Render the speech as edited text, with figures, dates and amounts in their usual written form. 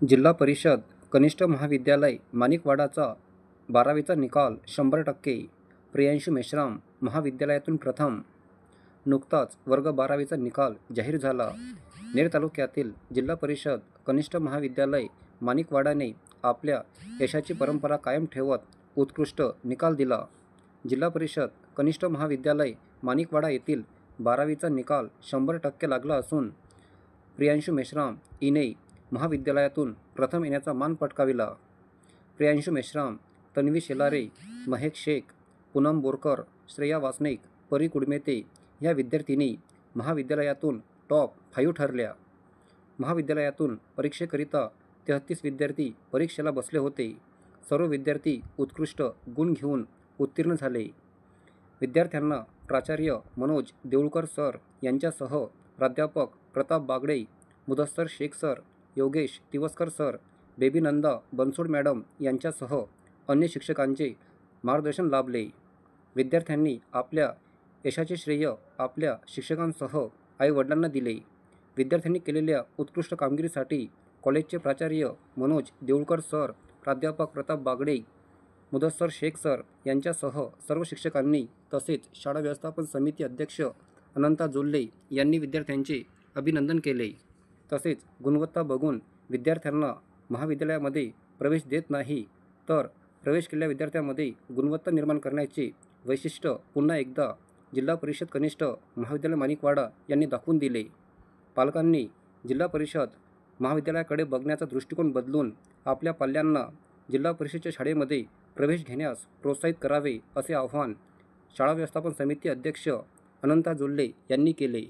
जिल्हा परिषद कनिष्ठ महाविद्यालय माणिकवाडाचा 12वीचा निकाल 100%. प्रियांशू मेश्राम महाविद्यालयातून प्रथम. नुकताच वर्ग 12वीचा निकाल जाहीर झाला. नेर तालुक्यातील जिल्हा परिषद कनिष्ठ महाविद्यालय माणिकवाडाने आपल्या यशाची परंपरा कायम ठेवत उत्कृष्ट निकाल दिला. जिल्हा परिषद कनिष्ठ महाविद्यालय माणिकवाडा येथील 12वीचा निकाल 100% लागला असून प्रियांशू मेश्राम हिने महाविद्यालयातून प्रथम येण्याचा मान पटकाविला. प्रियांशू मेश्राम, तन्वी शेलारे, महेक शेख, पूनम बोरकर, श्रेया वासनिक, परी कुडमेते या विद्यार्थिनी महाविद्यालयातून टॉप 5 ठरल्या. महाविद्यालयातून परीक्षेकरिता 33 विद्यार्थी परीक्षेला बसले होते. सर्व विद्यार्थी उत्कृष्ट गुण घेऊन उत्तीर्ण झाले. विद्यार्थ्यांना प्राचार्य मनोज देऊळकर सर यांच्यासह प्राध्यापक Pratap Bagade, Mudassar Shaikh sir, Yogesh Tiwaskar sir, Baby Nanda Bansod madam यांच्यासह अन्य शिक्षकांचे मार्गदर्शन लाभले. विद्यार्थ्यांनी आपल्या यशाचे श्रेय आपल्या शिक्षकांसह आईवडिलांना दिले. विद्यार्थ्यांनी केलेल्या उत्कृष्ट कामगिरीसाठी कॉलेजचे प्राचार्य मनोज देऊळकर सर, प्राध्यापक प्रताप बागडे, मुदस्सर शेख सर यांच्यासह सर्व शिक्षकांनी तसेच शाळा व्यवस्थापन समिती अध्यक्ष अनंता जोल्ले यांनी विद्यार्थ्यांचे अभिनंदन केले. तसेच गुणवत्ता बघून विद्यार्थ्यांना महाविद्यालयामध्ये प्रवेश देत नाही, तर प्रवेश केलेल्या विद्यार्थ्यांमध्ये गुणवत्ता निर्माण करण्याचे वैशिष्ट्य पुन्हा एकदा जिल्हा परिषद कनिष्ठ महाविद्यालय माणिकवाडा यांनी दाखवून दिले. पालकांनी जिल्हा परिषद महाविद्यालयाकडे बघण्याचा दृष्टिकोन बदलून आपल्या पाल्यांना जिल्हा परिषदेच्या शाळेमध्ये प्रवेश घेण्यास प्रोत्साहित करावे असे आवाहन शाळा व्यवस्थापन समिती अध्यक्ष अनंता जोल्ले यांनी केले.